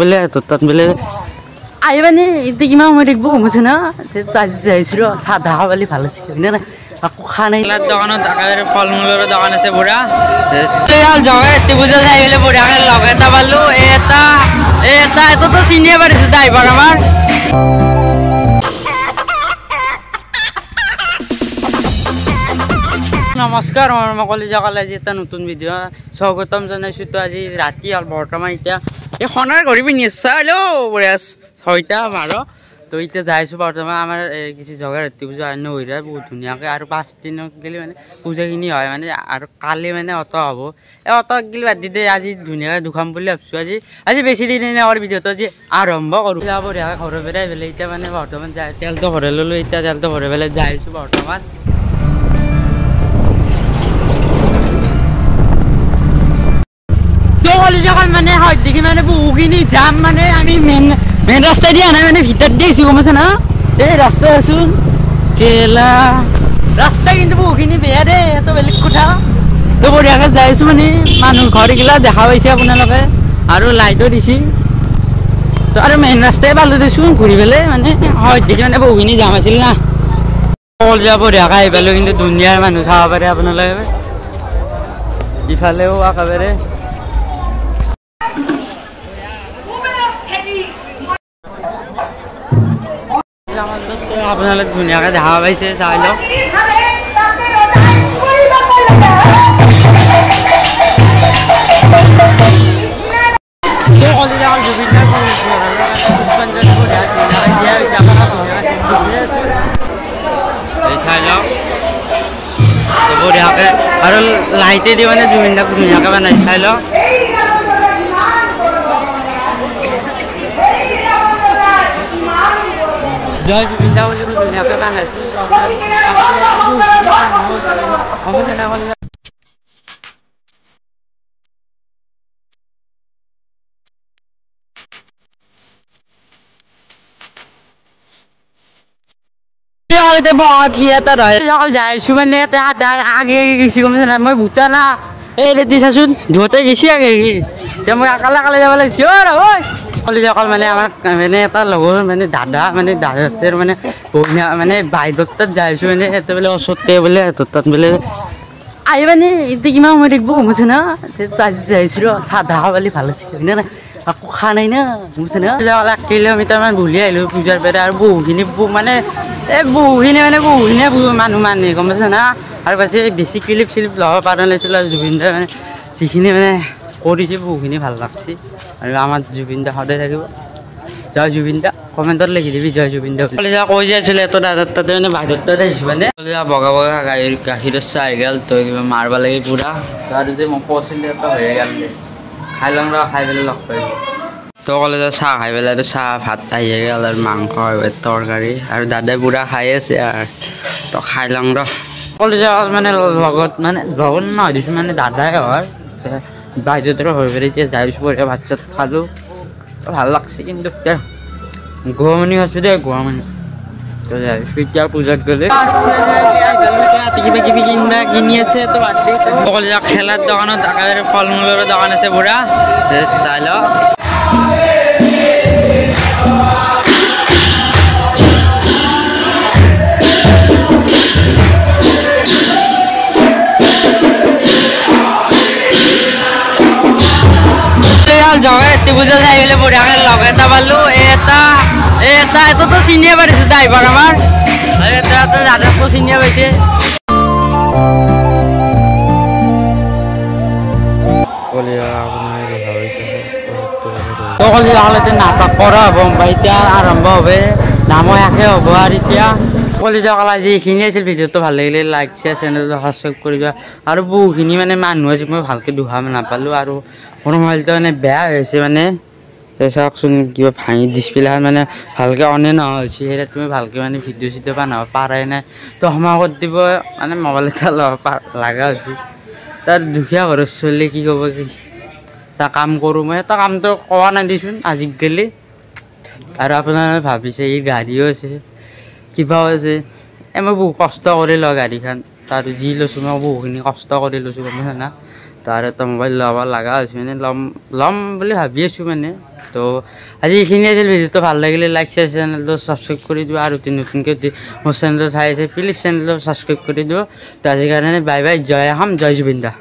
বোলে তাত বোলে আহিবানি এতিয়া কিমান সময় থাকিব সমস্যা না আজি যাইছোঁ ৰ চাহ ধাহ খাবলৈ ভাল আছে হয়নে নাই আকৌ খা নাই দোকানত একেবাৰে ফল মূলৰ দোকান আছে বুঢ়া জগাই ৰাতি পূজা যাই পেলাই বঢ়িয়াকৈ লগ এটা পালোঁ এইটোতো চিনিয়ে পাৰিছোঁ ড্ৰাইভাৰ আমাৰ নমস্কাৰ মই কলিজাকাল আজি এটা নতুন ভিডিঅ' স্বাগতম জনাইছোঁ তো আজি ৰাতি হ'ল বৰ্তমান এতিয়া এই সোণাৰ ঘড়ী পিন্ধি আছে হেল্ল' বঢ়িয়া 6:12 তো এতিয়া যাইছোঁ বৰ্তমান আমাৰ কিছু জগাই ৰাতি পূজা আৰম্ভ হৈ যায় বহুত ধুনীয়াকৈ আৰু 5 দিনত গ'লে মানে পূজাখিনি হয় মানে আৰু কালি মানে অট হ'ব এই অট গ'লে বাদ দি দে আজি ধুনীয়াকৈ দুখাম বুলি ভাবিছোঁ আজি বেছি দিন আমাৰ ভিডিঅ'টো আজি আৰম্ভ কৰোঁ বঢ়িয়াকৈ ঘৰৰ পৰাই পেলাই এতিয়া মানে বৰ্তমান যাই তেলটো ভৰাই ল'লোঁ এতিয়া তেলটো ভৰাই পেলাই যাইছোঁ বৰ্তমান কলিজাখন মানে হয় দেখি মানে বহুখিনি যাম মানে আমি মেইন ৰাস্তা দিয়া নাই মানে ভিতৰত দি আহিছোঁ গম পাইছা না এই ৰাস্তা আছোন কেলা ৰাস্তা কিন্তু বহুখিনি বেয়া দেই সেইটো বেলেগ কথা তো বঢ়িয়াকৈ যাই আছোঁ মানে মানুহ ঘৰগিলা দেখা পাইছে আপোনালোকে আৰু লাইটো দিছে তো আৰু মেইন ৰাস্তাই পালোঁ দেচোন ঘূৰি পেলাই মানে হয় দেখি মানে বহুখিনি যাম আছিল না কলিজা বঢ়িয়াকৈ আহি পালোঁ কিন্তু দুনিয়াৰ মানুহ চাব পাৰে আপোনালোকে ইফালেও একেবাৰে আপোনালোক ধুনীয়াকৈ দেখা পাইছে চাই লওক চাই লওক বঢ়িয়াকৈ আৰু লাইটে দি মানে জুবিন দাক ধুনীয়াকৈ বনাইছে চাই লওক জয় জুবিন দা বুলি ধুনীয়াকৈ বনাইছোঁ যাইছোঁ মানে আগে গেছি গম পাইছা মই ভূটা না এই ৰেডি চাচোন ধুৱতে গেছি আগে এতিয়া মই অকলে যাব লাগিছোঁ কলিজাকাল মানে আমাৰ মানে এটা লগৰ মানে দাদাহঁতৰ মানে মানে বাইদেউৰ তাত যাইছোঁ মানে এটা বোলে ওচৰতে বোলে সিহঁতৰ তাত বোলে আহিবানি এতিয়া কিমান সময় থাকিব সমস্যা না আজি যাইছোঁ ৰ চাহ ধাহ খাবলৈ ভাল আছে হয়নে নাই আকৌ খা নাই না গমছে না 1 কিলোমিটাৰমান ঘূৰি আহিলোঁ পূজাৰ পৰা আৰু বহুখিনি মানে বহুখিনি মানুহ মানে গম পাইছে না আৰু পাছে বেছি ক্লিপ ল'ব পৰা নাছিলোঁ আৰু জুবিন দাই মানে যিখিনি মানে কৰিছে বহুখিনি ভাল লাগছে আৰু আমাৰ জুবিন দা সদায় থাকিব জয় জুবিন দা কমেণ্টত লিখি দিবি জয় জুবিন দা কলিজা কৈ যে আছিলে এটা দাদাৰ তাতে মানে বাইদেউৰ তাতে আহিছোঁ মানে কলিজা বগা গাখীৰৰ চাহ আহি গ'ল তই কিবা মাৰিব লাগে পুৰা আৰু যে মই পচন্দ এটা হৈয়ে গ'ল খাই ল'ম ৰ খাই পেলাই লগ পাই তো কলিজা চাহ খাই পেলাই আৰু চাহ ভাত আহিয়ে গ'ল আৰু মাংস তৰকাৰী আৰু দাদাই পুৰা খাই আছে আৰু তো খাই ল'ম ৰ কলিজা মানে লগত নহয় দিছোঁ মানে দাদাই হয় বাইদেউৰ হৈ পেলাই এতিয়া যাইছোঁ বঢ়িয়া ভাত চাত খালোঁ ভাল লাগছে কিন্তু এতিয়া গুৱাহাটী আছোঁ দেই গুৱাহাটী তো যাইছোঁ এতিয়া পূজাত গ'লে কিবা কিবি কিনি আছে তো কলিজা খেলাৰ দোকানত একেবাৰে ফল মূলৰ দোকান আছে বুঢ়া চাই লওক জগাই ৰাতি পূজা যাই পেলাই বঢ়িয়াকৈ লগ এটা পালোঁ এইটোতো চিনিয়ে পাৰিছোঁ ড্ৰাইভাৰ আমাৰ আৰু এটা দাদাকো চিনিয়ে পাইছে নাটক কৰা হ'ব এতিয়া আৰম্ভ হ'ব নামো একে হ'ব আৰু এতিয়া কলিজাকাল আজি এইখিনি আছিল ভিডিঅ'টো ভাল লাগিলে লাইক শ্বেয়াৰ চেনেলটো সাবস্ক্ৰাইব কৰিবা আৰু বহুখিনি মানে মানুহ আছে মই ভালকৈ দুখা নাপালোঁ আৰু মোৰ মোবাইলটো মানে বেয়া হৈছে মানে চাওকচোন কিবা ভাঙি ডিছপ্লে মানে ভালকৈ অনে নোহোৱা হৈছে সেয়া তুমি ভালকৈ মানে ভিডিঅ' চিডিঅ' বনাব পাৰাই নাই তো সময় কৰি দিব মানে মোবাইল এটা ল'ব লগা হৈছে তাৰ দুখীয়া ঘৰৰ ছোৱালী কি ক'ব কি এটা কাম কৰোঁ মই এটা কামটো কোৱা নাই দিচোন আজিকালি আৰু আপোনাৰ ভাবিছে এই গাড়ীও আছে কিবাও আছে মই বহুত কষ্ট কৰি লওঁ গাড়ীখন তাৰ যি লৈছোঁ মই বহুখিনি কষ্ট কৰি লৈছোঁ গম পাইছা না তাৰ এটা মোবাইল ল'ব লগা হৈছে মানে ল'ম বুলি ভাবি আছোঁ মানে তো আজি এইখিনি আছিল ভিডিঅ'টো ভাল লাগিলে লাইক শ্বেয়াৰ চেনেলটো ছাবস্ক্ৰাইব কৰি দিব আৰু নতুনকৈ মোৰ চেনেলটো চাই আছে প্লিজ চেনেলটো ছাবস্ক্ৰাইব কৰি দিব তো আজিৰ কাৰণে বাই বাই জয় আসাম জয় জুবিন দা।